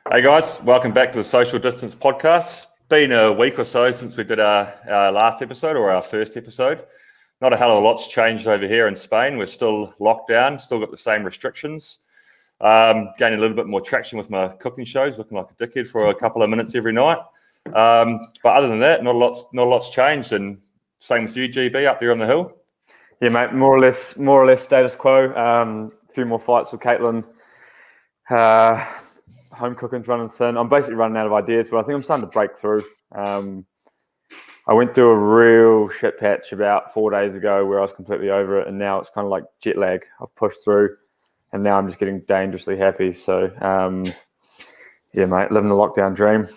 Hey guys, welcome back to the Social Distance Podcast. It's been a week or so since we did our last episode or our first episode. Not a hell of a lot's changed over here in Spain. We're still locked down, still got the same restrictions. Gaining a little bit more traction with my cooking shows, looking like a dickhead for a couple of minutes every night. But other than that, not a lot's changed. And same with you, GB, up there on the hill. Yeah, mate. More or less status quo. A few more fights with Keirin. Home cooking's running thin. I'm basically running out of ideas, but I think I'm starting to break through. I went through a real shit patch about 4 days ago where I was completely over it, and now it's kind of like jet lag. I've pushed through, and now I'm just getting dangerously happy. So, yeah, mate, living the lockdown dream.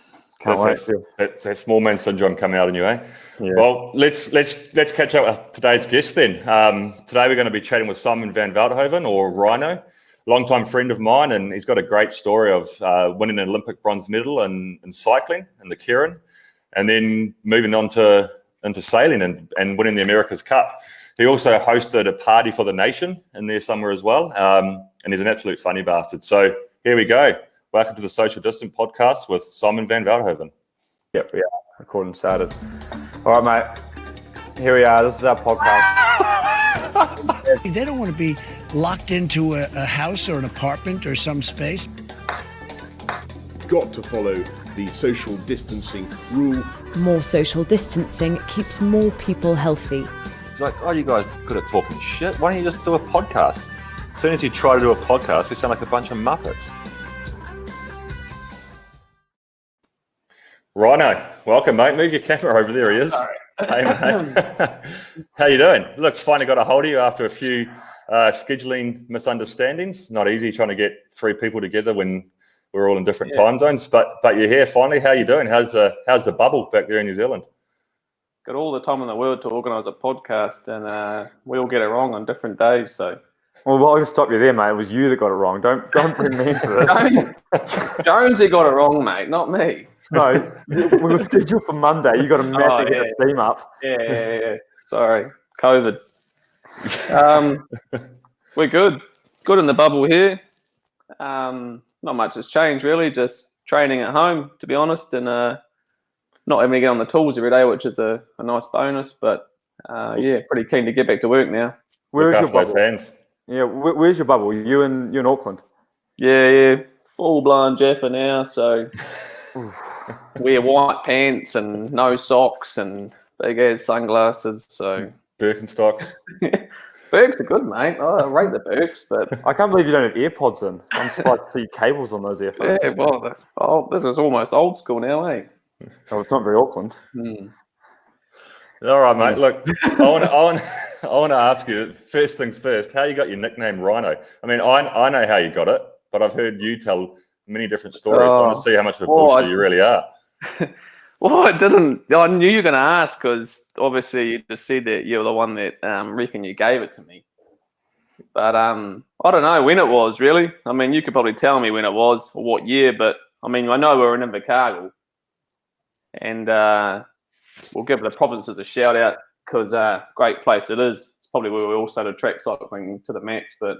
Can't wait. That small man syndrome coming out in you, eh? Yeah. Well, let's catch up with today's guest then. Today we're going to be chatting with Simon Van Velthooven, or Rhino. Longtime friend of mine, and he's got a great story of winning an Olympic bronze medal in cycling in the Keirin, and then moving on into sailing and winning the America's Cup. He also hosted a party for the nation in there somewhere as well, and he's an absolute funny bastard. So here we go. Welcome to the Social Distance Podcast with Simon Van Velthooven. Yep, yeah, recording started. All right, mate. Here we are. This is our podcast. They don't want to be locked into a house or an apartment or some space. Got to follow the social distancing rule. More social distancing keeps more people healthy. It's like, oh, you guys good at talking shit. Why don't you just do a podcast? As soon as you try to do a podcast, we sound like a bunch of muppets. Rhino, welcome, mate. Move your camera over there. He is. Sorry. Hey, mate. How you doing? Look, finally got a hold of you after a few scheduling misunderstandings. Not easy trying to get three people together when we're all in different time zones. But you're here finally. How you doing? How's the bubble back there in New Zealand? Got all the time in the world to organise a podcast, and we all get it wrong on different days. So, Well, I'll stop you there, mate. It was you that got it wrong. Don't bring me into this. Jonesy got it wrong, mate, not me. No, we were scheduled for Monday. You got a massive steam up. Yeah. Sorry, COVID. We're good in the bubble here. Not much has changed really. Just training at home, to be honest, and not having to get on the tools every day, which is a nice bonus. But pretty keen to get back to work now. Where's your bubble? Fans. Yeah, where's your bubble? You in Auckland? Yeah, full blown Jaffa now. So wear white pants and no socks and big ass sunglasses. So Birkenstocks. Bergs are good, mate. I rate the Bergs, but I can't believe you don't have AirPods in. I'm surprised to see cables on those earphones. yeah, well, this is almost old school now, eh? Oh, it's not very Auckland. All right, mate. Look, I want to ask you, first things first, how you got your nickname Rhino? I mean, I know how you got it, but I've heard you tell many different stories. I want to see how much of a bullshit you really are. Well, I didn't. I knew you were going to ask because obviously you just said that you're the one that reckon you gave it to me. But I don't know when it was, really. I mean, you could probably tell me when it was or what year, but I mean, I know we were in Invercargill. And we'll give the provinces a shout out because great place it is. It's probably where we all started track cycling to the max. But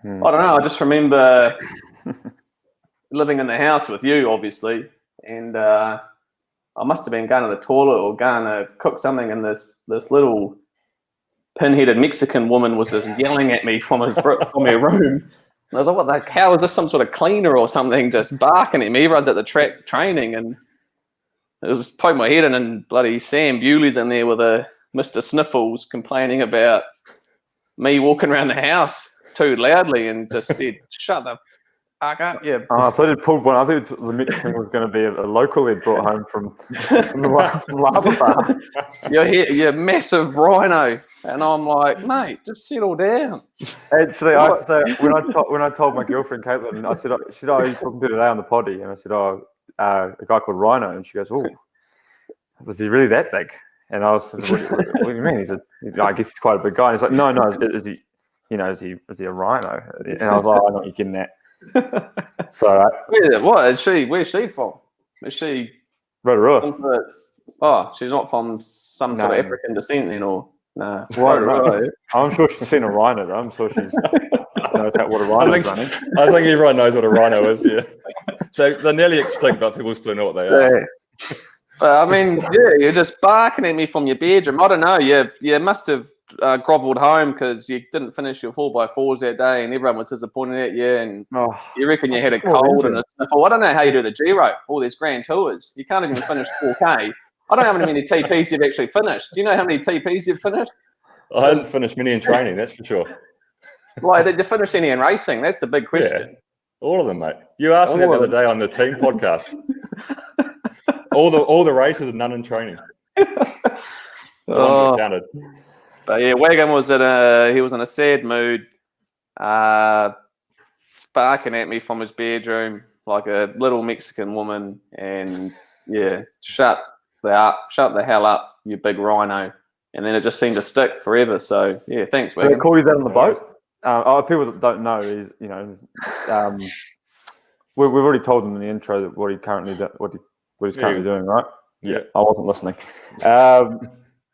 I don't know. I just remember living in the house with you, obviously, and I must have been going to the toilet or going to cook something, and this little pin-headed Mexican woman was just yelling at me from her room. And I was like, what the hell? Is this some sort of cleaner or something just barking at me? Everyone's at the track training, and it was poking my head in, and bloody Sam Bewley's in there with a Mr. Sniffles complaining about me walking around the house too loudly and just said, shut the fuck up. Yeah. I thought it pulled one. I thought the Mexican was going to be a local they'd brought home from the lava bar. You're massive Rhino. And I'm like, mate, just settle down. Actually, when I told my girlfriend Caitlin, I said, she said, oh, you're talking to today on the potty. And I said, a guy called Rhino. And she goes, oh, was he really that big? And I was what do you mean? He said, I guess he's quite a big guy. And he's like, no, is he, is he a rhino? And I was like, I know what you're getting at. So, where's she from? Is she Rotorua? Oh, she's not from some sort of African descent then, or no? Right. I'm sure she's seen a rhino, though. I'm sure she's knows what a rhino is running. I think everyone knows what a rhino is. Yeah. So they're nearly extinct, but people still know what they are. Yeah. But I mean, yeah, you're just barking at me from your bedroom. I don't know. You must have grovelled home because you didn't finish your 4x4s that day, and everyone was disappointed at you. And you reckon you had a cold and a sniffle. I don't know how you do the Giro, all these grand tours. You can't even finish 4K. I don't know how many TPs you've actually finished. Do you know how many TPs you've finished? I hadn't finished many in training, that's for sure. Why did you finish any in racing? That's the big question. Yeah, all of them, mate. You asked me that the other day on the team podcast. all the races and none in training. Counted. But yeah, Wagon was in a sad mood, barking at me from his bedroom like a little Mexican woman, and yeah, shut the hell up, you big rhino. And then it just seemed to stick forever. So yeah, thanks, Wagon. Did they call you that on the boat? People that don't know is, we've already told them in the intro that what he's currently doing, right? Yeah, I wasn't listening.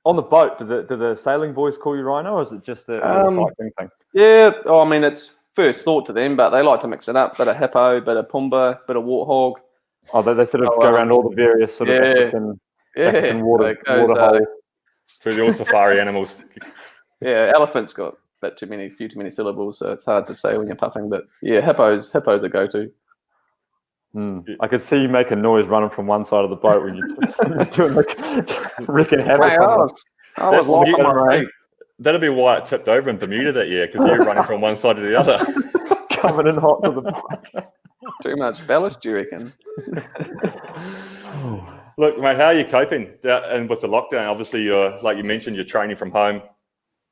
On the boat, do the sailing boys call you Rhino, or is it just a cycling thing? Yeah, I mean, it's first thought to them, but they like to mix it up. Bit of hippo, bit of pumba, bit of warthog. Oh, they sort of go around all the various sort of African water holes. Through the all safari animals. Yeah, elephant's got few too many syllables, so it's hard to say when you're puffing. But yeah, hippos a go-to. I could see you make a noise running from one side of the boat when you're doing like wrecking havoc. I was lost on my feet. That'd be why it tipped over in Bermuda that year, because you're running from one side to the other. Coming in hot to the boat. Too much ballast, do you reckon? Look, mate, how are you coping? And with the lockdown, obviously, like you mentioned, you're training from home.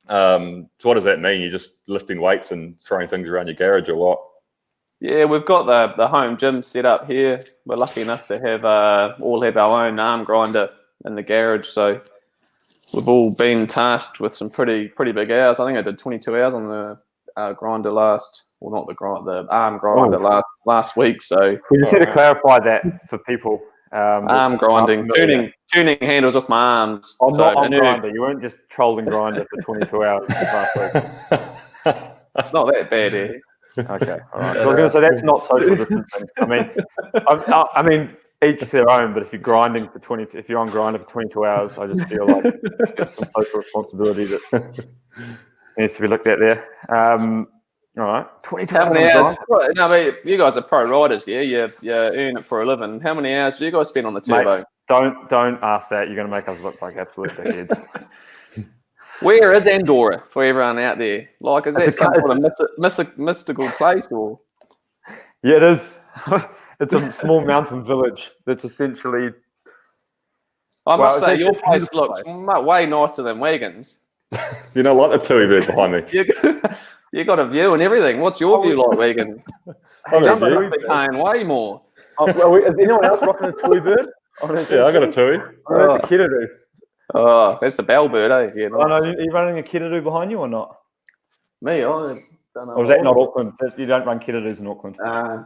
So what does that mean? You're just lifting weights and throwing things around your garage, or what? Yeah, we've got the home gym set up here. We're lucky enough to have all have our own arm grinder in the garage. So we've all been tasked with some pretty big hours. I think I did 22 hours on the grinder the arm grinder last week. So we just need to clarify that for people. Arm grinding, tuning handles with my arms. Not on grinder. You weren't just trolling grinder for 22 hours last week. It's not that bad, eh? Okay, all right. So I was going to say that's not social distancing. I mean, each their own. But if you're on grinder for 22 hours, I just feel like there's some social responsibility that needs to be looked at there. All right, 22 hours. No, but you guys are pro riders, yeah. You earn it for a living. How many hours do you guys spend on the turbo? Mate, don't ask that. You're going to make us look like absolute dickheads. Where is Andorra for everyone out there? Like, is that some sort of mystical place, or? Yeah, it is. It's a small mountain village that's essentially. I must say, your place looks way nicer than Wagon's. You don't like the tui bird behind me. You got a view and everything. What's your view like, Wagon? Jump must be paying way more. Is anyone else rocking a tui bird? Yeah, I got a tui. That's a kiddo. Oh, that's a bellbird, eh? Yeah, nice. Are you running a kiddo behind you or not? Me, I don't know. Or is that not Auckland? You don't run kiddos in Auckland?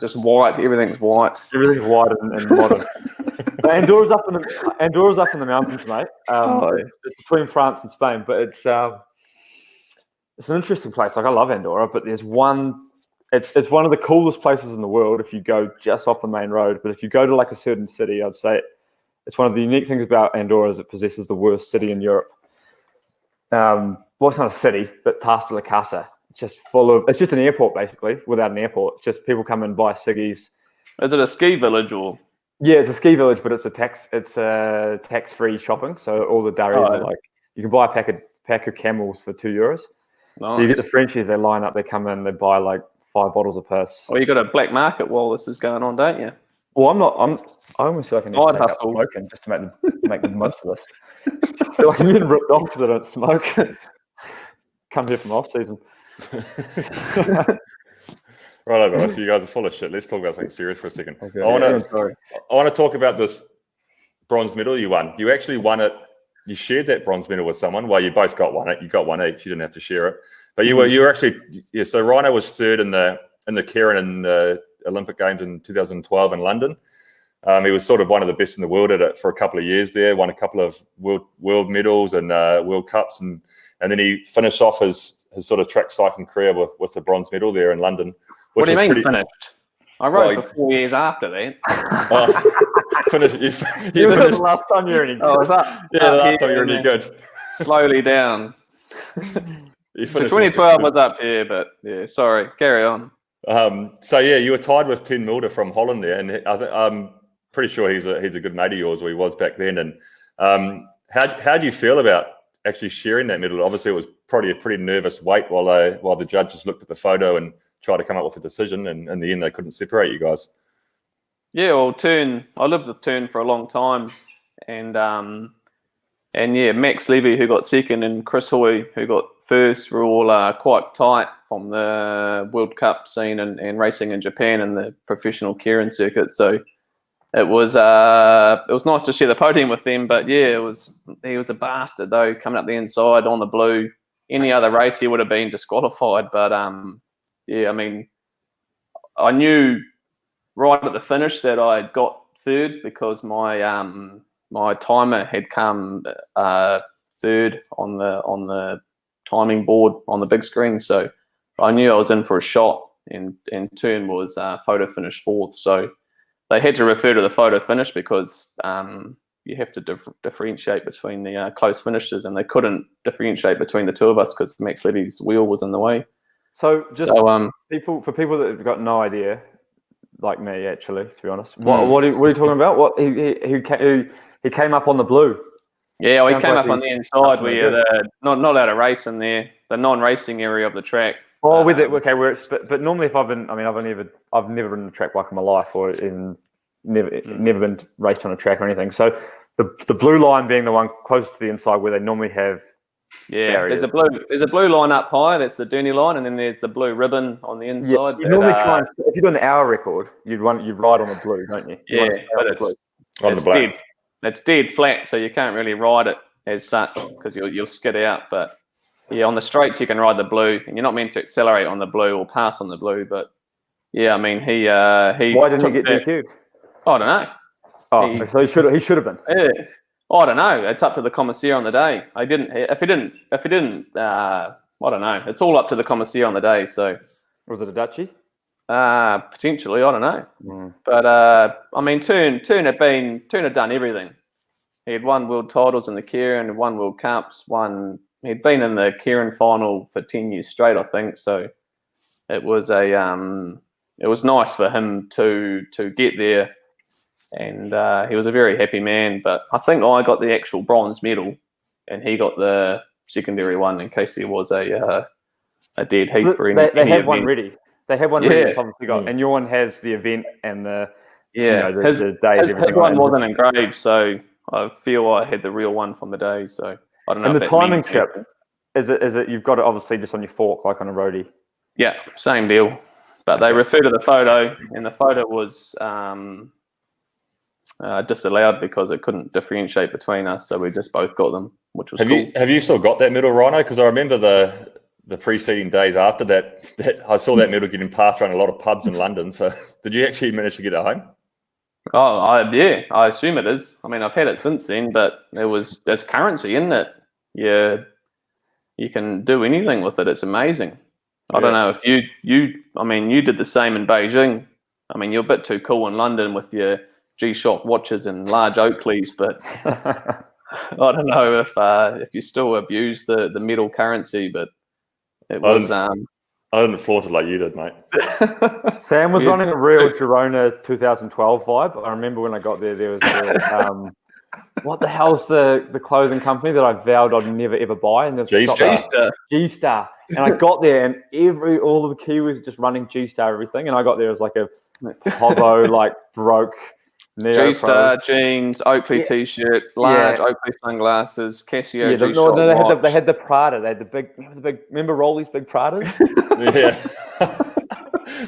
Just white. Everything's white. Everything's white and modern. Andorra's up in the mountains, mate. It's between France and Spain, but it's an interesting place. Like, I love Andorra, but there's one. It's one of the coolest places in the world if you go just off the main road. But if you go to like a certain city, I'd say it's one of the unique things about Andorra is it possesses the worst city in Europe. Well, it's not a city, but Pasta La Casa. It's just an airport basically, without an airport. It's just people come and buy ciggies. Is it a ski village or? Yeah, it's a ski village, but it's a tax-free shopping. So all the durries are like, you can buy a pack of Camels for €2. Nice. So you get the Frenchies, they line up, they come in, they buy like 5 bottles of piss. Well, you got a black market while this is going on, don't you? Well, I almost feel like I need to take up smoking just to make the most of this. I feel like I'm getting ripped off because I don't smoke. Come here from off season. Right over. So you guys are full of shit. Let's talk about something serious for a second. Okay. I want to talk about this bronze medal you won. You actually won it. You shared that bronze medal with someone. Well, you both got one. You got one each. You didn't have to share it. But you were actually So Rhino was third in the Keirin in the Olympic Games in 2012 in London. He was sort of one of the best in the world at it for a couple of years there. Won a couple of world medals and World Cups, and then he finished off his sort of track cycling career with the bronze medal there in London. What do you mean finished? I rode for 4 years after that. Finish. You You were finished. the last time you were any good. I was up. Yeah, the last time you were any good. Slowly down. You So finished 2012 was up here, but yeah, sorry. Carry on. So yeah, you were tied with Ten Mulder from Holland there, and I'm pretty sure he's a good mate of yours, or he was back then. And how do you feel about actually sharing that medal? Obviously, it was probably a pretty nervous wait while the judges looked at the photo and tried to come up with a decision, and in the end, they couldn't separate you guys. Yeah, well, I lived with Tern for a long time, and yeah, Max Levy, who got second, and Chris Hoy, who got first, were all quite tight from the World Cup scene and racing in Japan and the professional Keirin circuit. So it was nice to share the podium with them. But yeah, he was a bastard though, coming up the inside on the blue. Any other race, he would have been disqualified. But yeah, I mean, I knew right at the finish that I got third because my timer had come third on the timing board on the big screen, so I knew I was in for a shot. And Tern was photo finish fourth, so they had to refer to the photo finish because you have to differentiate between the close finishes, and they couldn't differentiate between the two of us because Max Levy's wheel was in the way. So people that have got no idea, like me actually, to be honest, what are you talking about? What he came up on the blue? Yeah, well, he Sounds came like up on the inside where not allowed to race in there, the non-racing area of the track. Oh, with it, okay. But normally, I've never ridden a track bike in my life, or never been raced on a track or anything. So the blue line being the one closest to the inside where they normally have. Yeah, barriers. there's a blue line up high. That's the Dooney line, and then there's the blue ribbon on the inside. Yeah, you normally try and, if you're doing an hour record, you'd ride on the blue, don't you? Yeah, but it's dead flat, so you can't really ride it as such because you'll skid out. But yeah, on the straights you can ride the blue, and you're not meant to accelerate on the blue or pass on the blue. But yeah, I mean he. Why didn't he get DQ'd? I don't know. Oh, so he should have been. Yeah. I don't know. It's up to the commissaire on the day. If he didn't, I don't know. It's all up to the commissaire on the day. So was it a Dutchie? Potentially, I don't know. But I mean, Tern had done everything. He had won world titles in the Keirin, won World Cups, he'd been in the Keirin final for 10 years straight, I think. So it was nice for him to get there. And he was a very happy man. But I think I got the actual bronze medal, and he got the secondary one in case there was a dead heat for any. They have one ready. They have one ready. Obviously got, and your one has the event and the the days. His one wasn't engraved, so I feel I had the real one from the day. So I don't know. And the timing chip is it? You've got it obviously just on your fork, like on a roadie. Yeah, same deal. But they refer to the photo, and the photo was disallowed because it couldn't differentiate between us, so we just both got them, which was cool. Have you still got that medal, Rhino? Because I remember the preceding days after that I saw that medal getting passed around a lot of pubs in London. So did you actually manage to get it home? Oh, I assume it is. I mean, I've had it since then, but there's currency in it. Yeah, you can do anything with it. It's amazing. I don't know if you did the same in Beijing. I mean, you're a bit too cool in London with your G-Shock watches and large Oakleys, but I don't know if you still abuse the metal currency, but it was. I didn't flaunt it like you did, mate. Sam was running a real Girona 2012 vibe. I remember when I got there was what the hell's the clothing company that I vowed I'd never ever buy? And G-Star. And I got there, and all of the Kiwis just running G-Star everything, and I got there as like a Povo like broke. G-Star jeans, Oakley t-shirt, large Oakley sunglasses, Casio G-Shock watch. They had the Prada. They had the big. Remember Rolly's big Pradas? Yeah.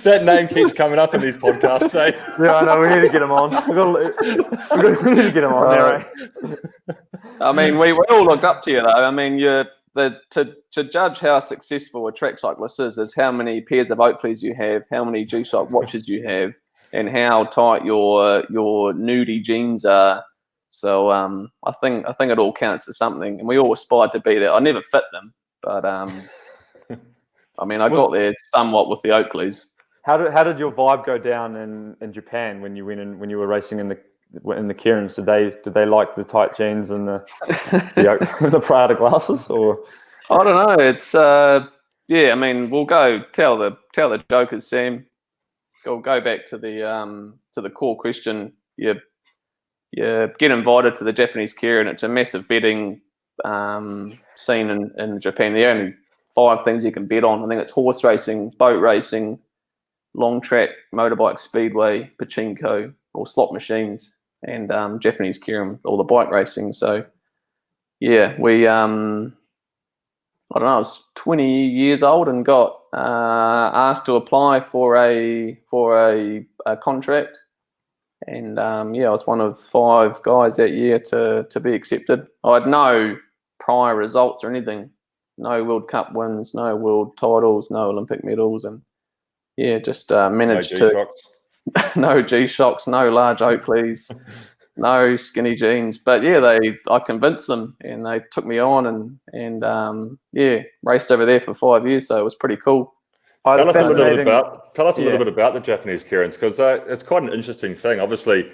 That name keeps coming up in these podcasts. So. Yeah, I know. We need to get him on. We need to get him on there. Right? I mean, we all looked up to you, though. I mean, to judge how successful a track cyclist is how many pairs of Oakleys you have, how many G-Shock watches you have, and how tight your nudie jeans are. So I think it all counts to something, and we all aspired to be there. I never fit them, but I mean, I got there somewhat with the Oakleys. How did your vibe go down in Japan when you went in, when you were racing in the Keirins? Did they like the tight jeans and the Prada glasses, or? I don't know. It's yeah. I mean, we'll go tell the jokers, Sam. Go back to the core question. You get invited to the Japanese Keirin. It's a massive betting scene in Japan. There are only 5 things you can bet on. I think it's horse racing, boat racing, long track, motorbike speedway, pachinko, or slot machines, and Japanese Keirin, all the bike racing. So yeah, we I don't know, I was 20 years old and got asked to apply for a contract, and yeah, I was one of 5 guys that year to be accepted. I had no prior results or anything, no World Cup wins, no world titles, no Olympic medals, and yeah, just managed no G-Shocks, no large Oakleys, no skinny jeans. But yeah, I convinced them, and they took me on, and yeah, raced over there for 5 years. So it was pretty cool. Tell us a little bit about the Japanese Keirins, because it's quite an interesting thing. Obviously,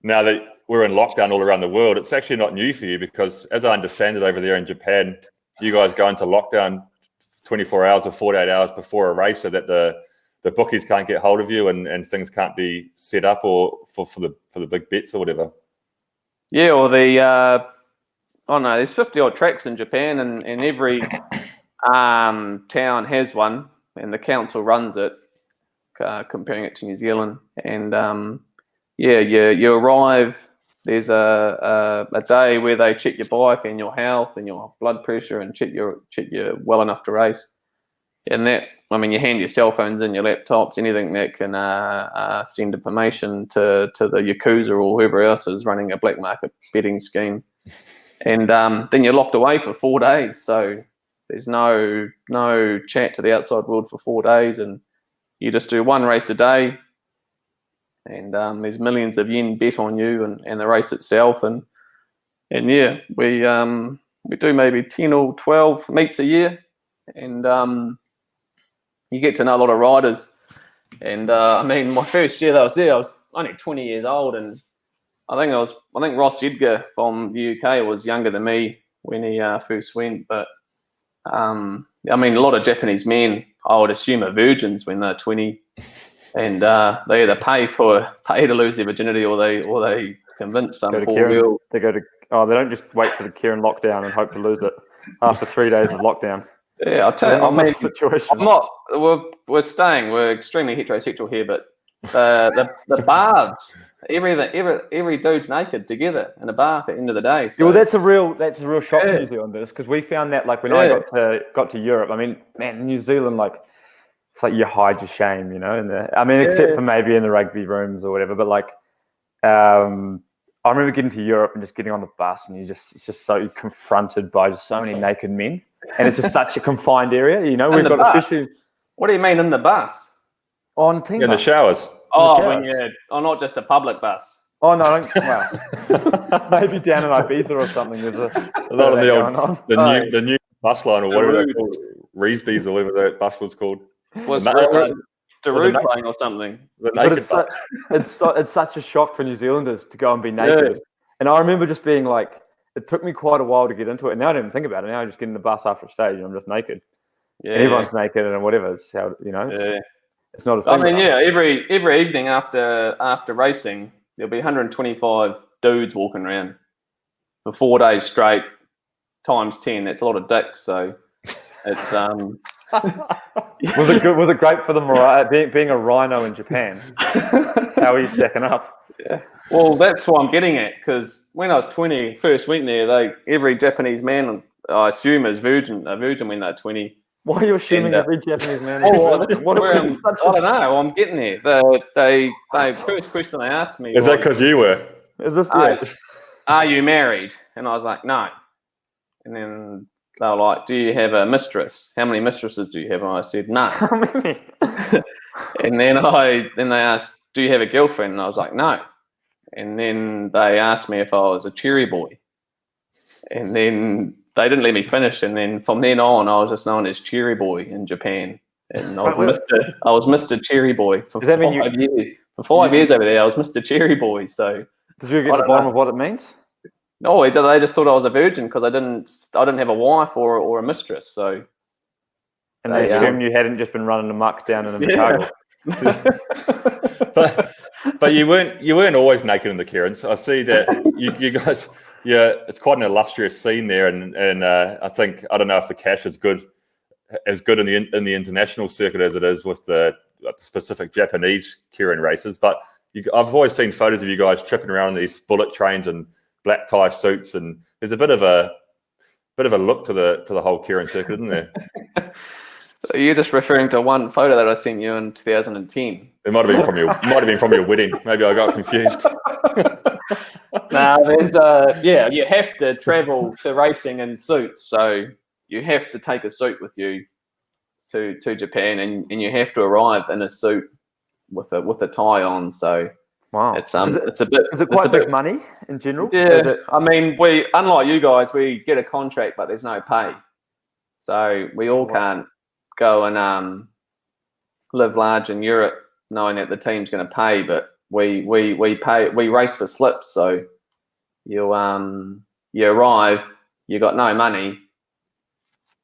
now that we're in lockdown all around the world, it's actually not new for you, because as I understand it, over there in Japan, you guys go into lockdown 24 hours or 48 hours before a race, so that the bookies can't get hold of you, and things can't be set up or for the big bets or whatever. Yeah, or there's 50 odd tracks in Japan, and every town has one, and the council runs it, comparing it to New Zealand. And yeah, you arrive. There's a day where they check your bike and your health and your blood pressure, and check you're well enough to race. And that, I mean, you hand your cell phones in, your laptops, anything that can send information to the Yakuza or whoever else is running a black market betting scheme. And then you're locked away for 4 days. So there's no chat to the outside world for 4 days, and you just do 1 race a day. And there's millions of yen bet on you and the race itself. And yeah, we do maybe 10 or 12 meets a year. And you get to know a lot of riders. And I mean, my first year that I was there, I was only 20 years old, and I think Ross Edgar from the UK was younger than me when he first went. But I mean, a lot of Japanese men, I would assume, are virgins when they're 20, and they either pay to lose their virginity, or they convince some poor girl. They don't just wait for the Keirin lockdown and hope to lose it after 3 days of lockdown. Yeah, I'll tell you. I mean, situation. I'm not. We're extremely heterosexual here, but the baths, every dude's naked together in a bath at the end of the day. So. Well, that's a real shock to New Zealanders, because we found that, like, when I got to Europe. I mean, man, New Zealand, like, it's like you hide your shame, you know. Except for maybe in the rugby rooms or whatever. But like, I remember getting to Europe and just getting on the bus, and it's just so confronted by just so many naked men. And it's just such a confined area, you know. We've got especially. What do you mean in the bus? On team in bus. The showers. Not just a public bus. Oh no! Well, maybe down in Ibiza or something. There's a lot of the new bus line, or whatever they're called, Reesby's or whatever that bus was called. Was Darude playing or something? The naked bus. It's such a shock for New Zealanders to go and be naked. Yeah. And I remember just being like, it took me quite a while to get into it. And now I don't even think about it. Now I just get in the bus after a stage and I'm just naked. Yeah. And everyone's naked and whatever. It's how, you know, it's not a thing. I mean, every evening after racing, there'll be 125 dudes walking around for 4 days straight, times 10. That's a lot of dicks. So it's Was it great for the being a Rhino in Japan? How are you stacking up? Yeah. Well, that's what I'm getting at, because when I was 20, first went there, every Japanese man, I assume, is a virgin when they're 20. Why are you assuming every Japanese man? I don't know. I'm getting there. The first question they asked me is that because you were? Is this? Are you married? And I was like, no. And then they were like, do you have a mistress? How many mistresses do you have? And I said, no. And then they asked, do you have a girlfriend? And I was like, no. And then they asked me if I was a cherry boy. And then they didn't let me finish. And then from then on, I was just known as Cherry Boy in Japan. And I was Mr. Cherry Boy for Does that mean 5 years. For 5 years over there, I was Mr. Cherry Boy. So did you get the bottom of what it means? No, they just thought I was a virgin because I didn't have a wife or a mistress. So, and they assumed you hadn't just been running amok down in the Chicago. but you weren't always naked in the Keirin. So I see that you guys, it's quite an illustrious scene there, and I think, I don't know if the cash is good in the international circuit as it is with the specific Japanese Keirin races. But I've always seen photos of you guys tripping around in these bullet trains and black tie suits, and there's a bit of a look to the whole Keirin circuit, isn't there? So you're just referring to one photo that I sent you in 2010. It might have been from your wedding. Maybe I got confused. There's you have to travel to racing in suits, so you have to take a suit with you to Japan, and you have to arrive in a suit with a tie on. So wow, it's a bit. Is it quite big money in general? Yeah, I mean, we, unlike you guys, we get a contract, but there's no pay, so we all can't go and live large in Europe knowing that the team's going to pay, but we pay. We race for slips, so you arrive, you got no money,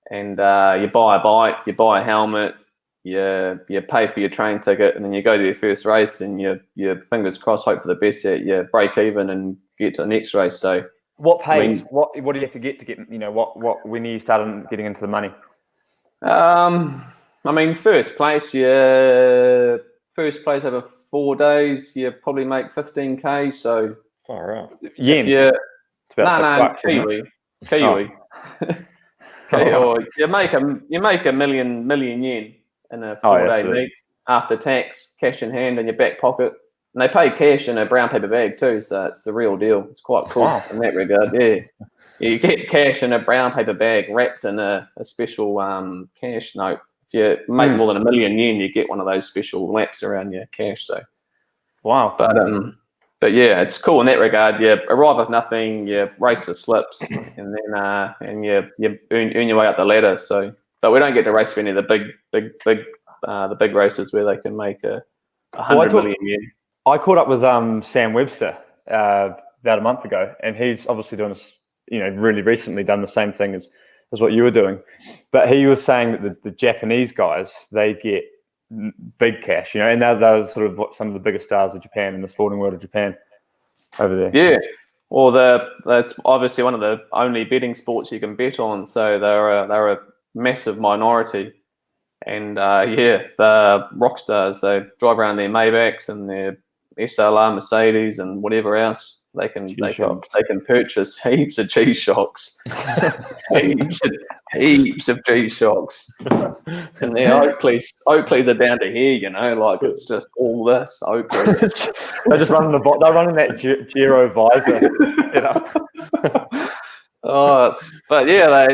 and you buy a bike, you buy a helmet, you pay for your train ticket, and then you go to your first race, and your fingers crossed, hope for the best, you break even and get to the next race. So what pays? What do you have to get what when you started getting into the money? I mean, first place over 4 days, you probably make 15K. So far out. Yen. It's about $6, Kiwi. Or you make a million yen in a 4-day meet after tax, cash in hand in your back pocket, and they pay cash in a brown paper bag too. So it's the real deal. It's quite cool in that regard. Yeah. You get cash in a brown paper bag wrapped in a special cash note. If you make more than 1 million yen, you get one of those special laps around your cash. So, wow. But yeah, it's cool in that regard. You arrive with nothing, you race for slips, and then and you earn your way up the ladder. So, but we don't get to race for any of the big races where they can make 100 million yen. I caught up with Sam Webster about a month ago, and he's obviously doing this. Really recently done the same thing as what you were doing, but he was saying that the Japanese guys, they get big cash, and they're sort of some of the biggest stars of Japan in the sporting world of Japan over there. Yeah, well, that's obviously one of the only betting sports you can bet on, so they're a massive minority, and the rock stars, they drive around their Maybachs and their SLR Mercedes and whatever else. They can purchase heaps of G-Shocks, heaps of G-Shocks, and their Oakleys are down to here. Like it's just all this Oakley. They're just running they're running that Giro visor. But yeah,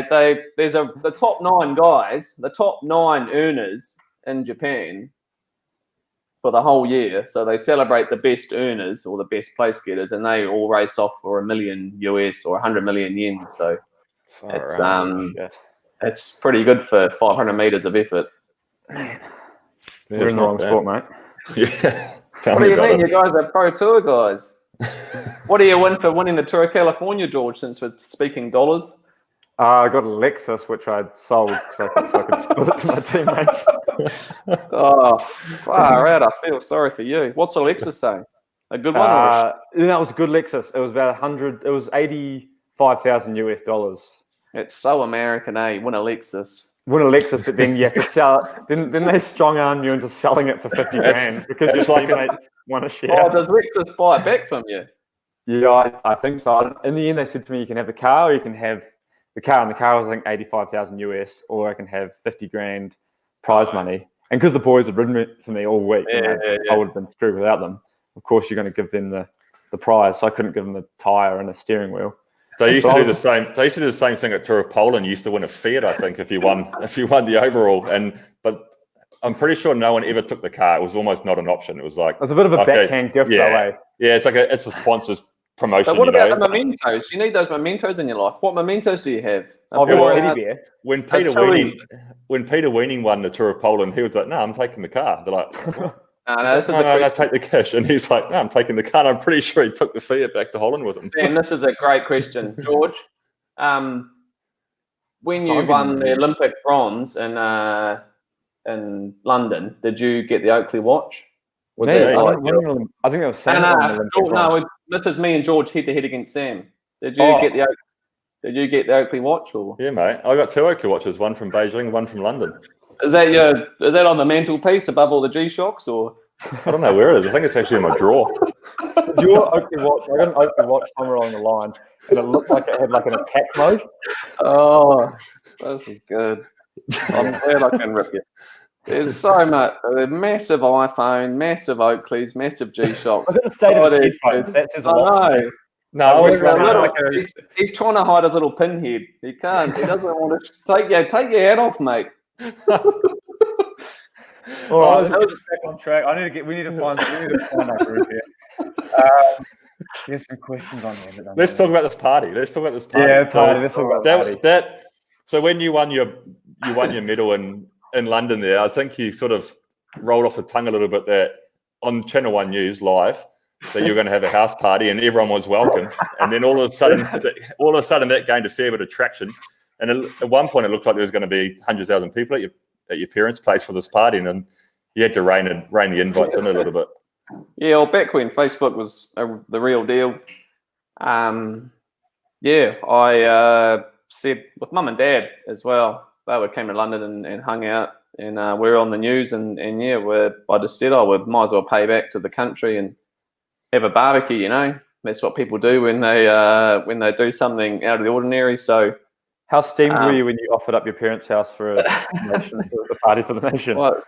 there's the top 9 guys, the top 9 earners in Japan for the whole year. So they celebrate the best earners or the best place getters, and they all race off for $1 million US or 100 million yen. So it's pretty good for 500 meters of effort. Man, we're in the wrong sport, mate. Yeah. What do you mean? You guys are pro tour guys. What do you win for winning the Tour of California, George, since we're speaking dollars? I got a Lexus, which I sold so I could split it to my teammates. Oh, far out. I feel sorry for you. What's a Lexus say? A good one? It was a good Lexus. It was about 100. It was $85,000 US. It's so American, eh? Win a Lexus. Win a Lexus, but then you have to sell it. Then they strong arm you into selling it for 50 grand because your teammates want to share. Oh, does Lexus buy it back from you? Yeah, I think so. In the end, they said to me, you can have the car or you can have the car, and the car was, I think, 85,000 US, or I can have 50 grand prize money. And because the boys had ridden for me all week, I would have been screwed without them. Of course, you're going to give them the prize. So I couldn't give them the tyre and a steering wheel. They used to do the same. They used to do the same thing at Tour of Poland. You used to win a Fiat, I think, if you won the overall. But I'm pretty sure no one ever took the car. It was almost not an option. It was like it's a bit of a backhand gift, though. Yeah, it's a sponsor's promotion. But what about the mementos? You need those mementos in your life. What mementos do you have? I've got a teddy bear. When Peter Weaning won the Tour of Poland, he was like, "No, I'm taking the car." They're like, no, this is a no, question. take the cash. And he's like, "No, I'm taking the car." And I'm pretty sure he took the Fiat back to Holland with him. And this is a great question, George. When you won the Olympic bronze in London, did you get the Oakley watch? I think that was Sam. No, this is me and George head to head against Sam. Did you get the Oakley watch? Or yeah, mate, I got 2 Oakley watches, one from Beijing, one from London. Is that on the mantelpiece above all the G-Shocks, or? I don't know where it is. I think it's actually in my drawer. Your Oakley watch, I got an Oakley watch somewhere along the line, and it looked like it had like an attack mode. Oh, this is good. I'm glad I can rip you. There's so much. Massive iPhone, massive Oakleys, massive G-Shock. Look at the state of his headphones. That's his watch. I know. No, I was running he's trying to hide his little pinhead. He can't. He doesn't want to take your hat off, mate. All right, let's get back on track. We need to find that group here. There's some questions on here. Let's talk about this party. Yeah, party. Let's talk about party. So when you won your medal in London there, I think you sort of rolled off the tongue a little bit that on Channel 1 News live that you're going to have a house party and everyone was welcome. And then all of a sudden that gained a fair bit of traction. And at one point it looked like there was going to be 100,000 people at your parents' place for this party, and then you had to rein the invites in a little bit. Yeah, well, back when Facebook was the real deal, I said with Mum and Dad as well. They came to London and hung out, and we were on the news, and I just said I might as well pay back to the country and have a barbecue. You know, that's what people do when they do something out of the ordinary. So. How steamed were you when you offered up your parents' house for a party for the nation? Well,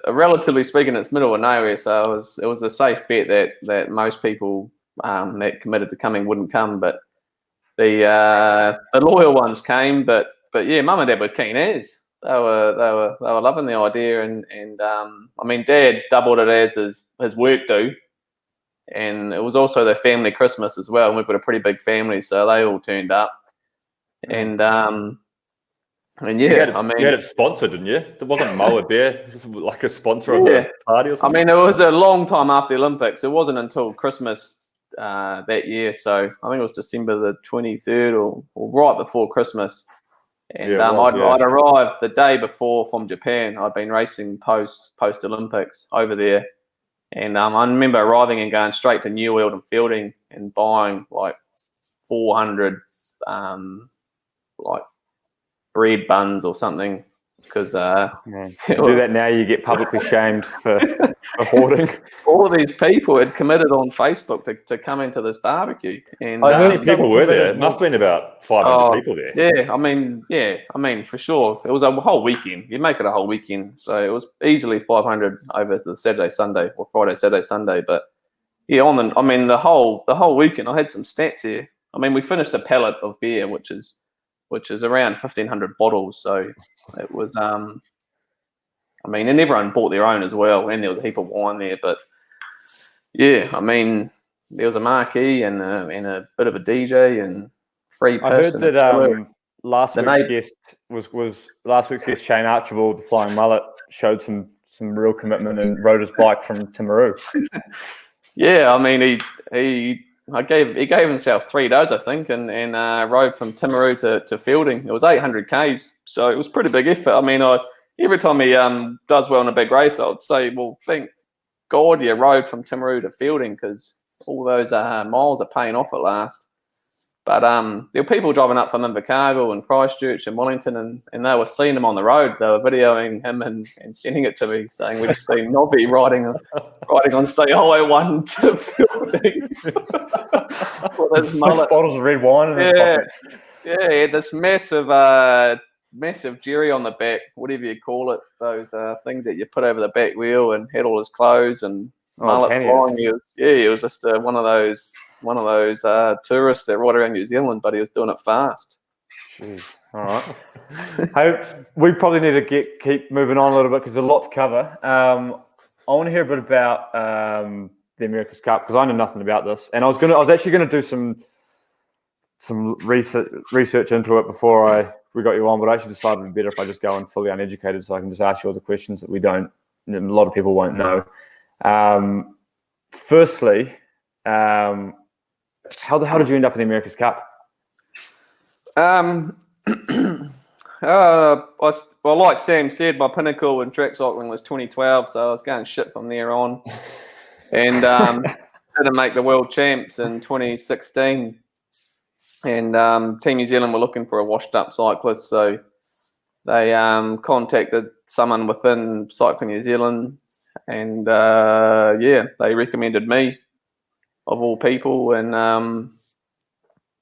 relatively speaking, it's middle of nowhere, so it was a safe bet that most people that committed to coming wouldn't come, but the loyal ones came. But yeah, Mum and Dad were keen as they were loving the idea, and I mean, Dad doubled it as his work do, and it was also their family Christmas as well. And we've got a pretty big family, so they all turned up. And yeah, you had it sponsored, didn't you? It wasn't Moa Bear like a sponsor of the party or something? I mean, it was a long time after the Olympics. It wasn't until Christmas that year. So I think it was December the 23rd or right before Christmas. And I'd arrived the day before from Japan. I'd been racing post Olympics over there. And I remember arriving and going straight to New World and Fielding and buying like 400 like bread buns or something, because do that now, you get publicly shamed for hoarding. All of these people had committed on Facebook to come into this barbecue, and how many people were there? It must have been about 500 people there. Yeah, I mean for sure. It was a whole weekend. You make it a whole weekend, so it was easily 500 over the Saturday, Sunday, or Friday, Saturday, Sunday. But yeah, the whole weekend, I had some stats here. I mean, we finished a pallet of beer, which is around 1,500 bottles. So it was, and everyone bought their own as well, and there was a heap of wine there. But yeah, I mean, there was a marquee and a bit of a DJ and free piss. I heard that last week's guest Shane Archibald, the Flying Mullet, showed some real commitment and rode his bike from Timaru. Yeah, I mean, he gave himself 3 days, I think, and rode from Timaru to Fielding. It was 800 k's, so it was a pretty big effort. I mean, every time he does well in a big race, I would say, well, thank God you rode from Timaru to Fielding, because all those miles are paying off at last. But there were people driving up from Invercargill and Christchurch and Wellington, and they were seeing him on the road. They were videoing him and sending it to me, saying we've seen Nobby riding on State Highway 1 to Fielding. With his mullet. Bottles of red wine in his pocket. Yeah, he had this massive jerry on the back, whatever you call it, those things that you put over the back wheel, and had all his clothes and mullet flying. He was just one of those tourists that ride around New Zealand, but he was doing it fast. All right. Hey, we probably need to keep moving on a little bit because there's a lot to cover. I want to hear a bit about the America's Cup, because I know nothing about this, and I was actually going to do some research into it before we got you on, but I actually decided it'd be better if I just go in fully uneducated, so I can just ask you all the questions that a lot of people won't know. Firstly, how did you end up in the America's Cup? Well, like Sam said, my pinnacle in track cycling was 2012, so I was going shit from there on, and didn't make the world champs in 2016. And Team New Zealand were looking for a washed-up cyclist, so they contacted someone within Cycling New Zealand, and they recommended me, of all people, and I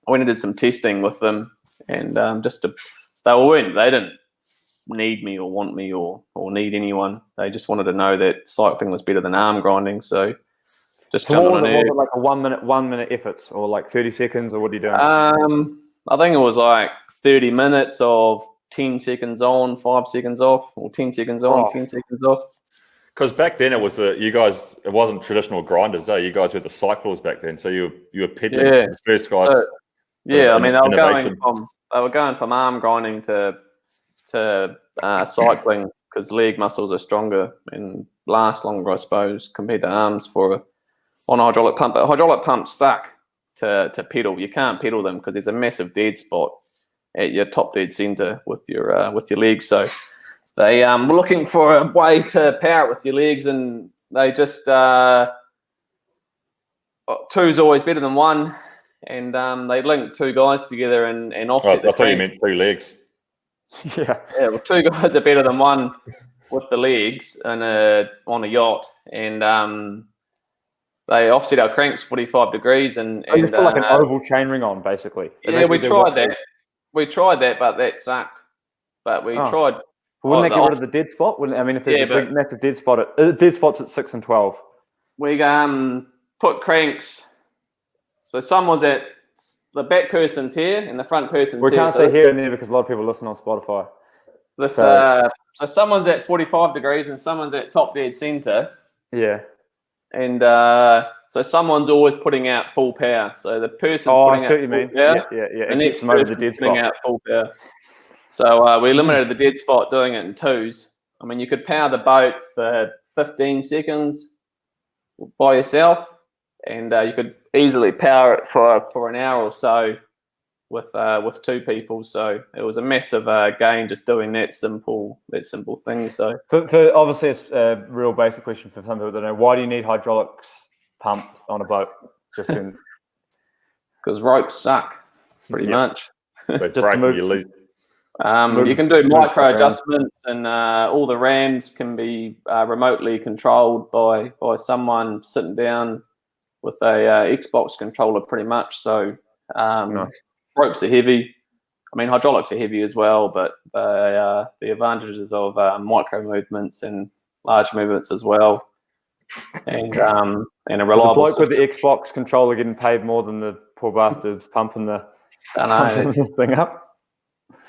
went and did some testing with them, and they didn't need me or want me or need anyone. They just wanted to know that cycling was better than arm grinding, so just jumped on Was it like a 1 minute efforts, or like 30 seconds, or what are you doing? I think it was like 30 minutes of 10 seconds on, 5 seconds off, or 10 seconds on, 10 seconds off. Because back then it wasn't traditional grinders, though. You guys were the cyclists back then, so you were pedaling the first guys. So, they were going from arm grinding to cycling, because leg muscles are stronger and last longer, I suppose, compared to arms on a hydraulic pump. But hydraulic pumps suck to pedal. You can't pedal them because there's a massive dead spot at your top dead center with your legs. So they were looking for a way to power it with your legs, and they just two's always better than one, and they linked two guys together and offset. I thought you meant two legs. Yeah. Well, two guys are better than one with the legs on a yacht, and they offset our cranks 45 degrees, and you put like an oval chainring on, basically. Yeah, we tried that. We tried that, but that sucked. But we tried. Wouldn't they get rid of the dead spot? If there's a big massive dead spot, dead spots at 6 and 12. We put cranks. So someone's at the back person's here and the front person's here. We can't say here and there because a lot of people listen on Spotify. So someone's at 45 degrees and someone's at top dead center. Yeah. And so someone's always putting out full power. So the person's putting out full power. Yeah. The next person's putting out full power. So we eliminated the dead spot, doing it in twos. I mean, you could power the boat for 15 seconds by yourself, and you could easily power it for an hour or so with two people. So it was a massive gain just doing that simple thing. So for obviously it's a real basic question for some people that don't know, why do you need hydraulics pump on a boat? Just because ropes suck pretty much. So breaking your lead. You can do micro adjustments, and all the rams can be remotely controlled by someone sitting down with a Xbox controller, pretty much. So ropes are heavy. I mean, hydraulics are heavy as well, but the advantages of micro movements and large movements as well, and a reliable. Bloke with the Xbox controller getting paid more than the poor bastards pumping the thing up.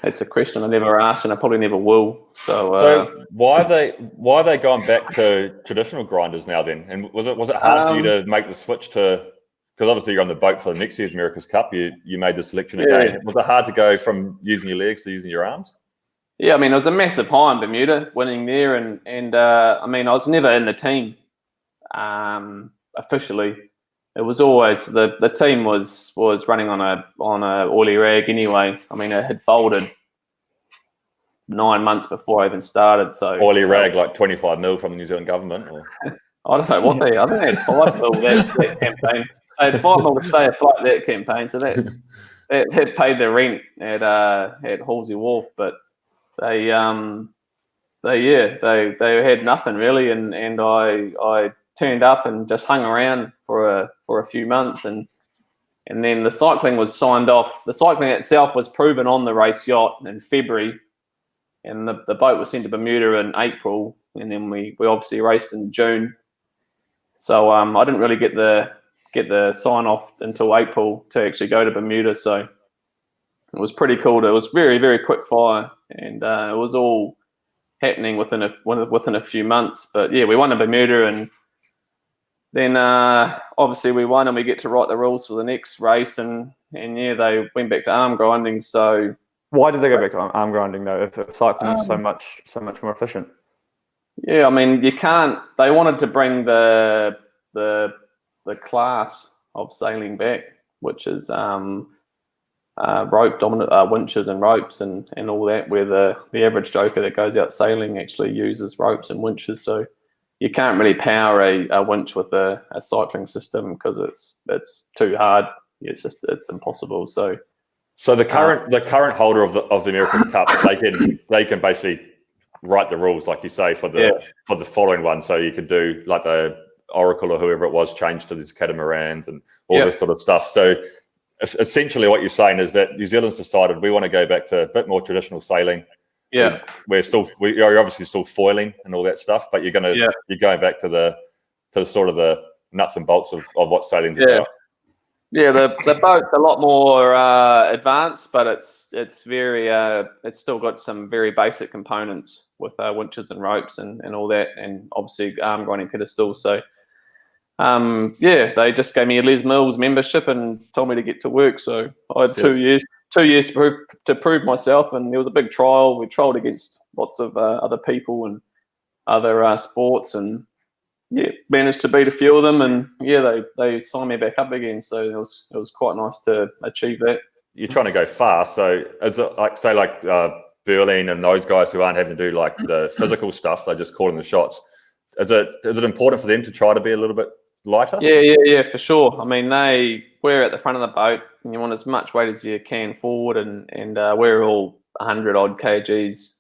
It's a question I never asked, and I probably never will. So why are they going back to traditional grinders now then? And was it hard for you to make the switch to? Because obviously you're on the boat for next year's America's Cup. You made the selection again. Was it hard to go from using your legs to using your arms? Yeah, I mean, it was a massive high in Bermuda, winning there, and I mean, I was never in the team officially. It was always the team was running on a oily rag anyway. I mean, it had folded 9 months before I even started. So oily rag, like 25 mil from the New Zealand government, or I don't know what they. I think they had 5 mil that campaign. They had 5 mil to stay afloat that campaign, so that paid the rent at Halsey Wharf. But they had nothing really, and I turned up and just hung around for a few months, and then the cycling was signed off. The cycling itself was proven on the race yacht in February, and the boat was sent to Bermuda in April, and then we obviously raced in June. So I didn't really get the sign off until April to actually go to Bermuda. So it was pretty cool. It was very, very quick fire, and it was all happening within a few months. But yeah, we won in Bermuda, and then obviously we won, and we get to write the rules for the next race, and yeah, they went back to arm grinding. So why did they go back to arm grinding though? If cycling is so much more efficient. Yeah, I mean, you can't. They wanted to bring the class of sailing back, which is rope dominant winches and ropes and all that, where the average joker that goes out sailing actually uses ropes and winches. So you can't really power a winch with a cycling system because it's too hard. It's impossible. So the current holder of the America's Cup, they can basically write the rules, like you say, for the following one. So you could do like the Oracle or whoever it was, change to these catamarans and all this sort of stuff. So essentially what you're saying is that New Zealand's decided we want to go back to a bit more traditional sailing. Yeah. You're obviously still foiling and all that stuff, but you're going back to the sort of the nuts and bolts of what sailing's about. Yeah, the boat's a lot more advanced, but it's very it's still got some very basic components with winches and ropes and all that, and obviously arm grinding pedestals. So they just gave me a Les Mills membership and told me to get to work. So I had 2 years to prove myself, and there was a big trial. We trialled against lots of other people and other sports, and managed to beat a few of them, and they signed me back up again. So it was quite nice to achieve that. You're trying to go fast, so is it like Berlin and those guys who aren't having to do like the physical stuff, they're just calling the shots. Is it important for them to try to be a little bit lighter? Yeah, for sure. I mean, we're at the front of the boat, and you want as much weight as you can forward, and we're all 100 odd kgs,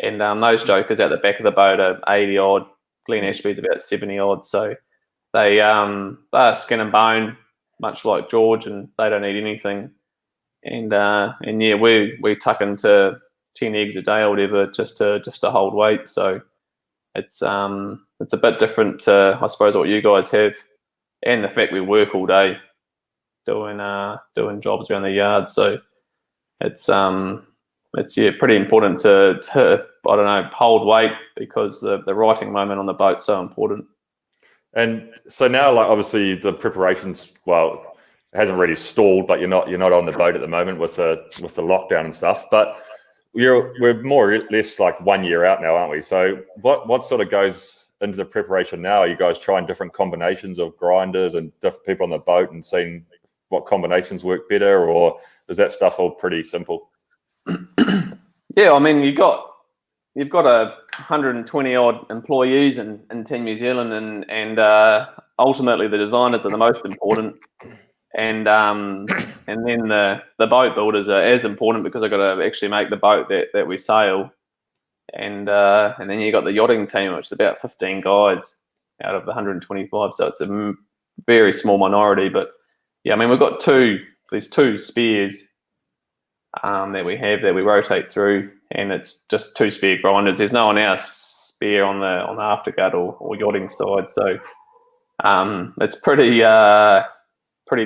and those jokers at the back of the boat are 80 odd. Glenn Ashby's about 70 odd, so they're skin and bone, much like George, and they don't eat anything. And we tuck into 10 eggs a day or whatever just to hold weight. So it's a bit different to, I suppose, what you guys have, and the fact we work all day doing jobs around the yard. So it's pretty important to I don't know, hold weight, because the righting moment on the boat's so important. And so now, like, obviously the preparations, well, it hasn't really stalled, but you're not on the boat at the moment with the lockdown and stuff. But we're more or less like 1 year out now, aren't we? So what sort of goes into the preparation now? Are you guys trying different combinations of grinders and different people on the boat and seeing what combinations work better, or is that stuff all pretty simple? Yeah, I mean, you've got 120 odd employees in Team New Zealand, and ultimately the designers are the most important, and then the boat builders are as important, because I've got to actually make the boat that we sail, and then you got the yachting team, which is about 15 guys out of the 125, so it's a very small minority. But yeah, I mean, we've got these two spears that we rotate through, and it's just 2 spear grinders. There's no one else spear on the aftergut or yachting side. So it's pretty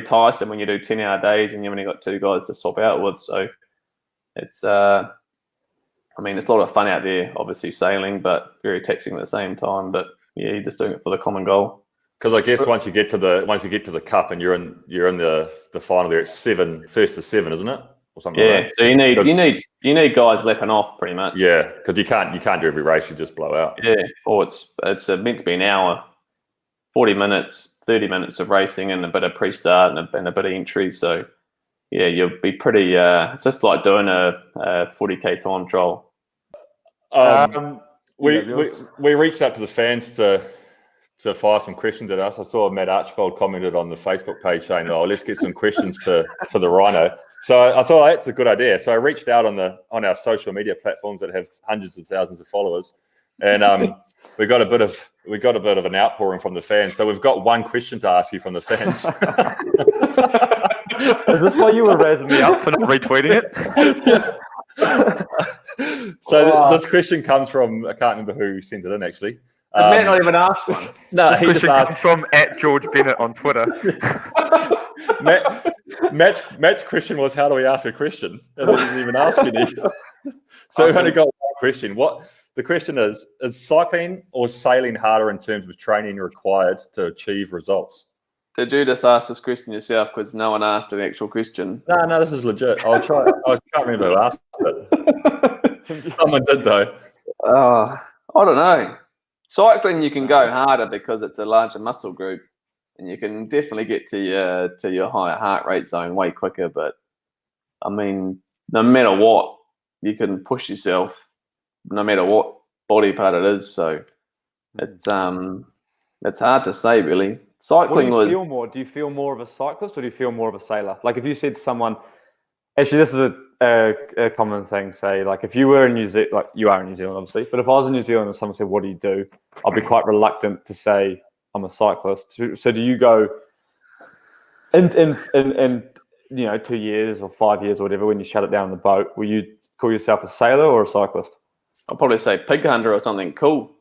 tiresome when you do 10-hour days and you've only got 2 guys to swap out with. So it's I mean, it's a lot of fun out there, obviously sailing, but very taxing at the same time. But yeah, you're just doing it for the common goal. Because I guess once you get to the cup and you're in the final there, it's first to 7, isn't it? Or something like that. So you need guys lapping off pretty much. Yeah, because you can't do every race, you just blow out. Yeah, or it's meant to be an hour, 40 minutes, 30 minutes of racing and a bit of pre-start and a bit of entry. So yeah, you'll be pretty. It's just like doing a 40k time trial. We reached out to the fans to fire some questions at us. I saw Matt Archibald commented on the Facebook page saying, "Oh, let's get some questions to the Rhino." So I thought that's a good idea. So I reached out on our social media platforms that have hundreds of thousands of followers, and we got a bit of an outpouring from the fans. So we've got one question to ask you from the fans. Is this why you were raising me up for not retweeting it? So this question comes from, I can't remember who sent it in actually. Did Matt not even ask one? No, he just asked from @GeorgeBennett on Twitter. Matt's question was, how do we ask a question? And he didn't even ask any. So we've only got one question. the question is cycling or sailing harder in terms of training required to achieve results? Did you just ask this question yourself because no one asked an actual question? No, this is legit. I can't remember who asked it. Someone did though. I don't know. Cycling, you can go harder because it's a larger muscle group, and you can definitely get to your higher heart rate zone way quicker. But I mean, no matter what, you can push yourself, no matter what body part it is. So it's hard to say really. Cycling what do you feel more? Do you feel more of a cyclist or do you feel more of a sailor? Like if you said to someone, actually this is a common thing, say like if you were in New Zealand, like you are in New Zealand obviously, but if I was in New Zealand and someone said, what do you do? I'd be quite reluctant to say I'm a cyclist. So do you go in 2 years or 5 years or whatever, when you shut it down on the boat, will you call yourself a sailor or a cyclist? I'll probably say pig hunter or something cool.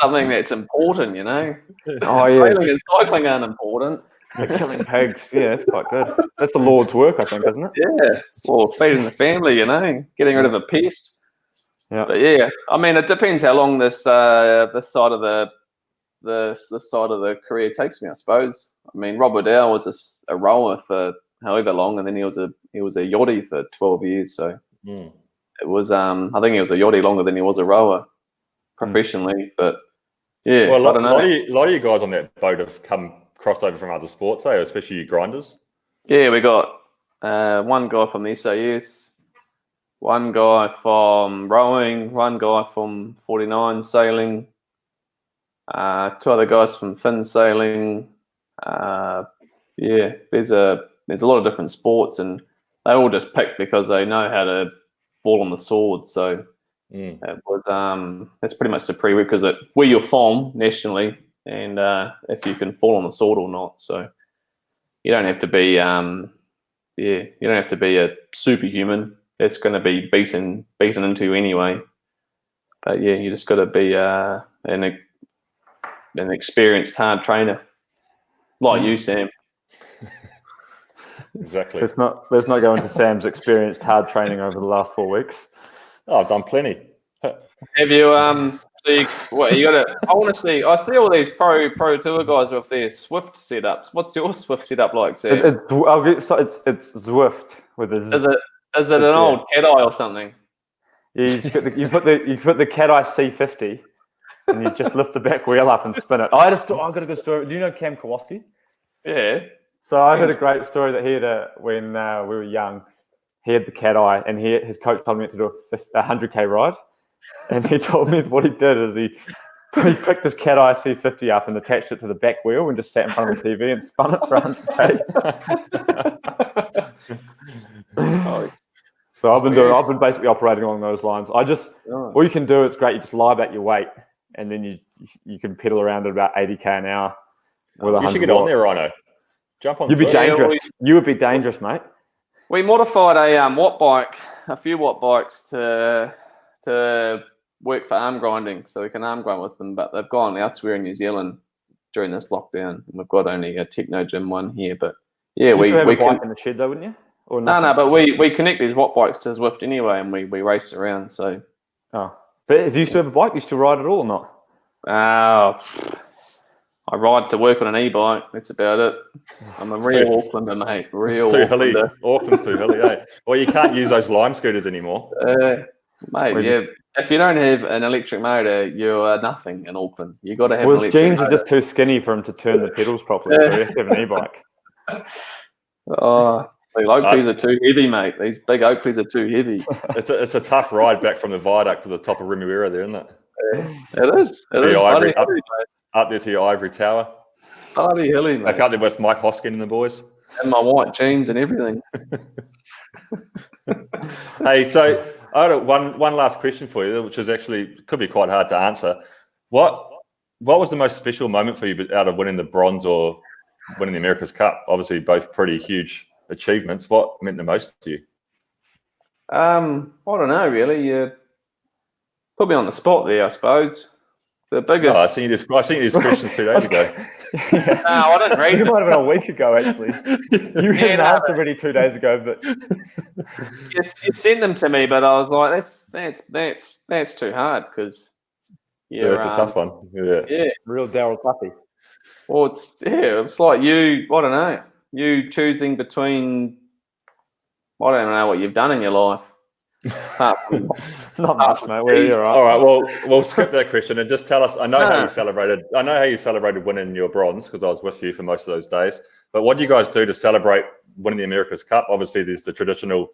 Something that's important, you know. Oh yeah, Sailing and cycling aren't important. they're killing pigs. Yeah, that's quite good. That's the Lord's work, I think, isn't it? Yeah, or feeding the family, you know, getting rid of a pest. Yeah. But yeah, I mean, it depends how long this side of the career takes me, I suppose. I mean, Rob Waddell was a rower for however long, and then he was a yachty for 12 years. So it was I think he was a yachty longer than he was a rower professionally. But yeah, Well, I don't know. a lot of you guys on that boat have crossed over from other sports, especially you grinders. Yeah, we got one guy from the SAS, one guy from rowing, one guy from 49 sailing, 2 other guys from fin sailing. Yeah, there's a lot of different sports, and they all just pick because they know how to fall on the sword. So it was that's pretty much the prerequisite where you're from nationally, and if you can fall on the sword or not. So you don't have to be you don't have to be a superhuman. It's going to be beaten into you anyway. But yeah, you just got to be an experienced hard trainer like you, Sam. Exactly. Let's not go into Sam's experienced hard training over the last 4 weeks. Oh, I've done plenty. Have you what you got to? I want to see. I see all these pro tour guys with their Swift setups. What's your Swift setup like, Sam? It's Zwift with a Z. Is it an old cat eye or something? You put the cat eye C50, and you just lift the back wheel up and spin it. I got a good story. Do you know Cam Kowalski? Yeah. So I heard a great story that he had when we were young. He had the cat eye, and his coach told me to do a 100k ride. And he told me what he did is he picked his cat eye C50 up and attached it to the back wheel and just sat in front of the TV and spun it for 100k. So I've been basically operating along those lines. All you can do, it's great. You just lie about your weight, and then you can pedal around at about 80k an hour. You should get on there, Rhino. Jump on. You'd be dangerous. You would be dangerous, mate. We modified a few watt bikes to work for arm grinding, so we can arm grind with them. But they've gone elsewhere in New Zealand during this lockdown, and we've got only a techno gym one here. But yeah, we have a can bike in the shed though, wouldn't you? Or no, but we connect these watt bikes to Zwift anyway, and we race around. So but if you still have a bike, you still ride it all or not? I ride to work on an e-bike. That's about it. I'm a real Aucklander, mate. Real too hilly. Aucklander. Auckland's too hilly, eh? Well, you can't use those lime scooters anymore. Mate, yeah. If you don't have an electric motor, you're nothing in Auckland. You got to have an electric jeans motor. Are just too skinny for him to turn the pedals properly, so you have to have an e-bike. The Oakleys are too heavy, mate. These big Oakleys are too heavy. It's a tough ride back from the viaduct to the top of Remuera there, isn't it? It is. Up there to your ivory tower. Bloody hilly, mate. Back up there with Mike Hoskin and the boys. And my white jeans and everything. Hey, so I had one last question for you, which is actually could be quite hard to answer. What was the most special moment for you out of winning the bronze or winning the America's Cup? Obviously, both pretty huge achievements. What meant the most to you? I don't know, really. You put me on the spot there, I suppose. The biggest. No, I seen these questions 2 days ago. Yeah. No, I didn't read You them. might have been a week ago, actually. You had an answer ready 2 days ago, but You sent them to me, but I was like, that's too hard because Yeah, it's a tough one. Yeah. Yeah. real Daryl Tuffy. Well, it's like you. I don't know. You choosing between. I don't know what you've done in your life. Apart from, Not much, mate. Where are you, All right. Well, we'll skip that question and just tell us. I know how No. you celebrated. I know how you celebrated winning your bronze because I was with you for most of those days. But what do you guys do to celebrate winning the America's Cup? Obviously, there's the traditional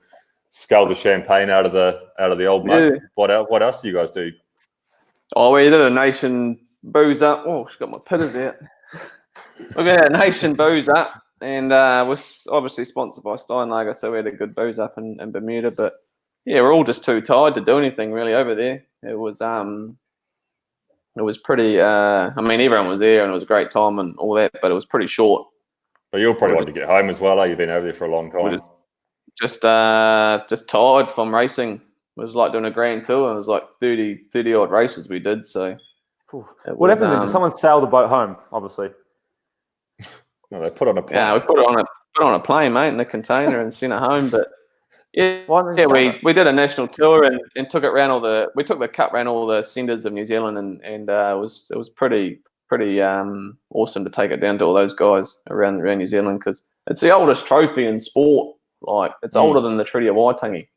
scull the champagne out of the old mug. Yeah. What else do you guys do? Oh, we did a nation booze up. Oh, she's got my pitters out. We got a nation booze up, and was obviously sponsored by Steinlager, so we had a good booze up in Bermuda. But yeah, we're all just too tired to do anything really over there. It was pretty. I mean, everyone was there, and it was a great time and all that, but it was pretty short. But you'll probably want to get home as well. You've been over there for a long time. Just tired from racing. It was like doing a grand tour. It was like 30 odd races we did. So what happened then? Did someone sail the boat home? Obviously. No, they put on a plane. Yeah, we put it on a plane, mate, in a container and sent it home. But we did a national tour and took it around we took the cup around all the centres of New Zealand and it was pretty awesome to take it down to all those guys around New Zealand because it's the oldest trophy in sport. Like it's older than the Treaty of Waitangi.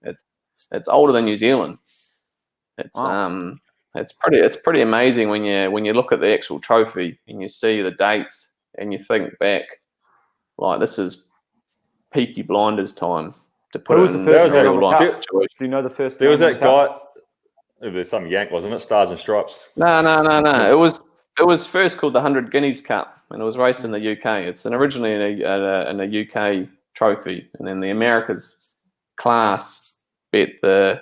It's older than New Zealand. It's pretty amazing when you look at the actual trophy and you see the dates and you think back, like this is Peaky Blinders time to put it in real life. Do you know the first? There was that guy. It was some Yank, wasn't it? Stars and Stripes. No. It was first called the 100 Guineas Cup, and it was raced in the UK. It's originally in a UK trophy, and then the Americas class bet the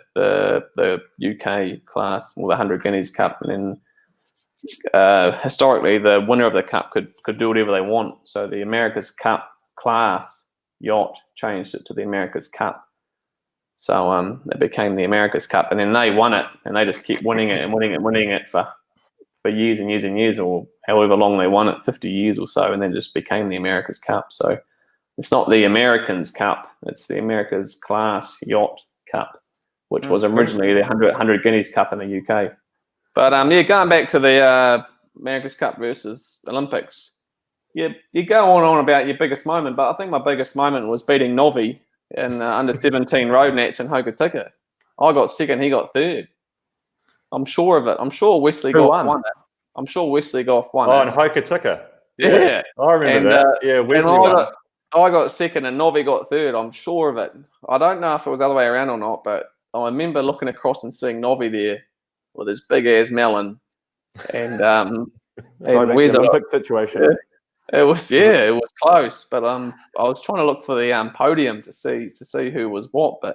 UK class, or the 100 Guineas Cup, and then historically the winner of the cup could do whatever they want. So the America's Cup class yacht changed it to the America's Cup. So it became the America's Cup, and then they won it, and they just kept winning it for years and years and years, or however long they won it, 50 years or so, and then just became the America's Cup. So it's not the Americans Cup, it's the America's Class Yacht Cup, which was originally the 100 Guineas Cup in the UK. But going back to the America's Cup versus Olympics, you go on about your biggest moment, but I think my biggest moment was beating Novi in under 17 road nats in Hokitika. I got second, he got third. I'm sure of it. I'm sure Wesley Goff won it. I'm sure Wesley Goff won Oh, it. in Hokitika. Yeah. I remember that. Yeah, Wesley won. I got second and Novi got third. I'm sure of it. I don't know if it was the other way around or not, but I remember looking across and seeing Novi there with his big ass melon. And where's the Olympic situation? It was close, but I was trying to look for the podium to see who was what, but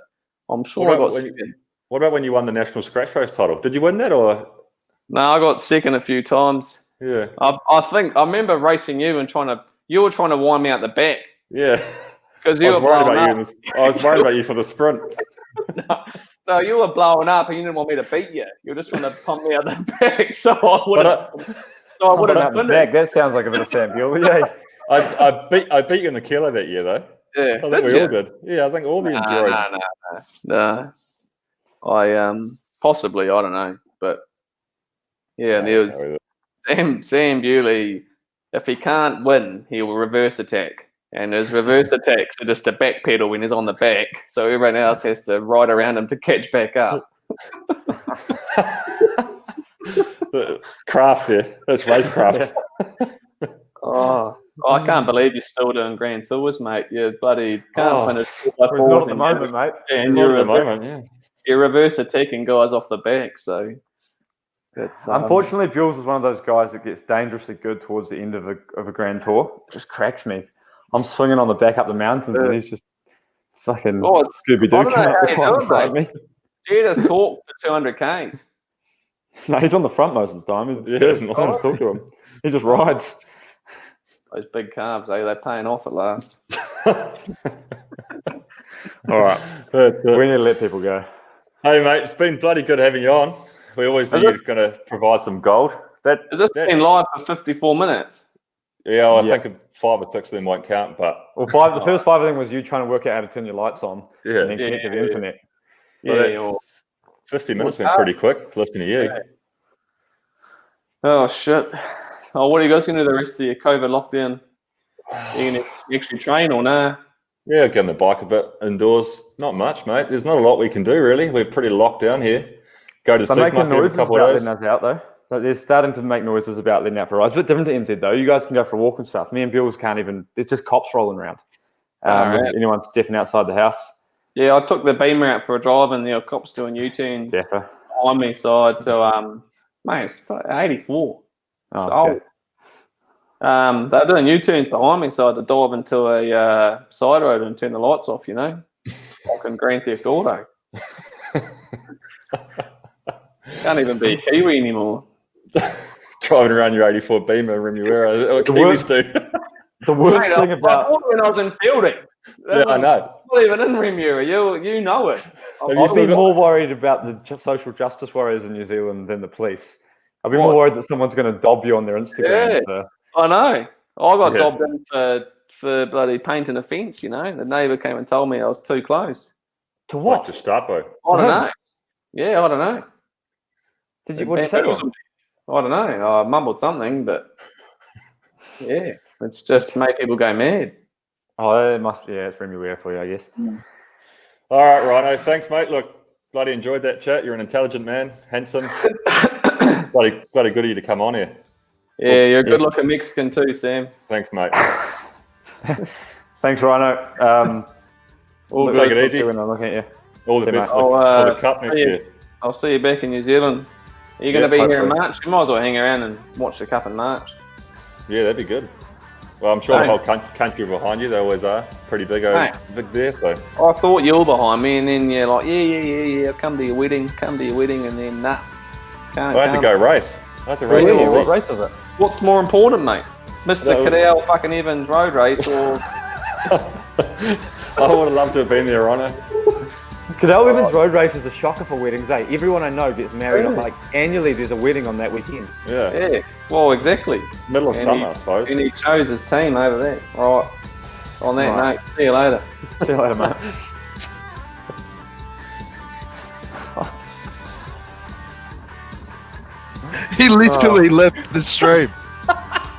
I'm sure I got second. What about when you won the national scratch race title? Did you win that or? No, I got second a few times. Yeah. I think I remember racing you and you were trying to wind me out the back. Yeah. Because you were worried blowing about up. I was worried about you for the sprint. No, you were blowing up and you didn't want me to beat you. You were just trying to pump me out the back, so I would have finished. That sounds like a bit of Sam Buell. Yeah. I beat you in the kilo that year though. Yeah, I think we all did. Yeah, I think all the enduros. No. I possibly, I don't know, but yeah, there was Sam Bewley. If he can't win, he will reverse attack, and his reverse attacks are just a back pedal when he's on the back, so everyone else has to ride around him to catch back up. Craft there. That's racecraft. Oh, I can't believe you're still doing grand tours, mate. You bloody can't finish 4x4s not at the moment, mate. And Not at the moment, yeah. You're reverse attacking guys off the back, so it's unfortunately Jules is one of those guys that gets dangerously good towards the end of a grand tour. It just cracks me. I'm swinging on the back up the mountains and he's just fucking Scooby-Doo coming up beside me. Do you just talk for 200 Ks? No, he's on the front most of the time. I don't talk to him. He just rides. Those big calves, they're paying off at last. All right. We need to let people go. Hey, mate, it's been bloody good having you on. We always knew you're going to provide some gold. Has this been live for 54 minutes? Yeah, well, I think 5 or 6 of them won't count, but Well, the first 5 of them was you trying to work out how to turn your lights on and then connect to the internet. Yeah, 50 minutes went pretty quick listening to you. Yeah. Oh, shit. Oh, what are you guys going to do the rest of your COVID lockdown? Are you going to actually train or nah? Yeah, get on the bike a bit indoors. Not much, mate. There's not a lot we can do, really. We're pretty locked down here. Go to the supermarket every couple of days. Letting us out, though. So they're starting to make noises about letting out for rides. It's a bit different to MZ, though. You guys can go for a walk and stuff. Me and Bills can't even. It's just cops rolling around. If anyone's stepping outside the house. Yeah, I took the Beamer out for a drive and there were cops doing U-turns on me side to, mate, it's 84. Oh, it's old. They're doing U-turns behind me, so I had to dive into a side road and turn the lights off, you know? Fucking Grand Theft Auto. Can't even be a Kiwi anymore. Driving around your 84 Beamer, Remuera, what Kiwis do. The worst thing about... I thought when I was in fielding. Yeah, I know. Not even in Remuera, you know it. I've been more worried about the social justice warriors in New Zealand than the police. I've been more worried that someone's going to dob you on their Instagram. Yeah, so. I know. I got dobbed in for bloody painting a fence, you know. The neighbour came and told me I was too close. To what? Like Gestapo. I don't know. Yeah, I don't know. What did you say? I don't know. I mumbled something, but yeah, it's just make people go mad. Oh, it must be. Yeah, it's Remuera for you, I guess. All right, Rhino. Thanks, mate. Look, bloody enjoyed that chat. You're an intelligent man, handsome. bloody good of you to come on here. Yeah, you're a good-looking Mexican too, Sam. Thanks, mate. Thanks, Rhino. Take it easy. When I'm looking at you. All the best for the cup next year. I'll see you back in New Zealand. Are you going to be here in March? You might as well hang around and watch the cup in March. Yeah, that'd be good. Well, I'm sure the whole country behind you. They always are pretty big big there. So I thought you were behind me, and then you're like, yeah. Come to your wedding, and then nah. I had to go race. I had to race. Really? What race was it? What's more important, mate? Mr. Cadell fucking Evans road race or... I would have loved to have been there, Rhino. Cadell Evans road race is a shocker for weddings, eh? Everyone I know gets married. Like annually, there's a wedding on that weekend. Yeah. Well, exactly. Middle of summer, I suppose. And he chose his team over there. Right. On that note, see you later. See you later, mate. He literally left the stream.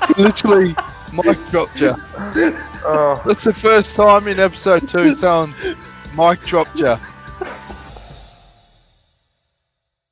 He literally mic dropped you. That's the first time in episode 2 someone's mic dropped you.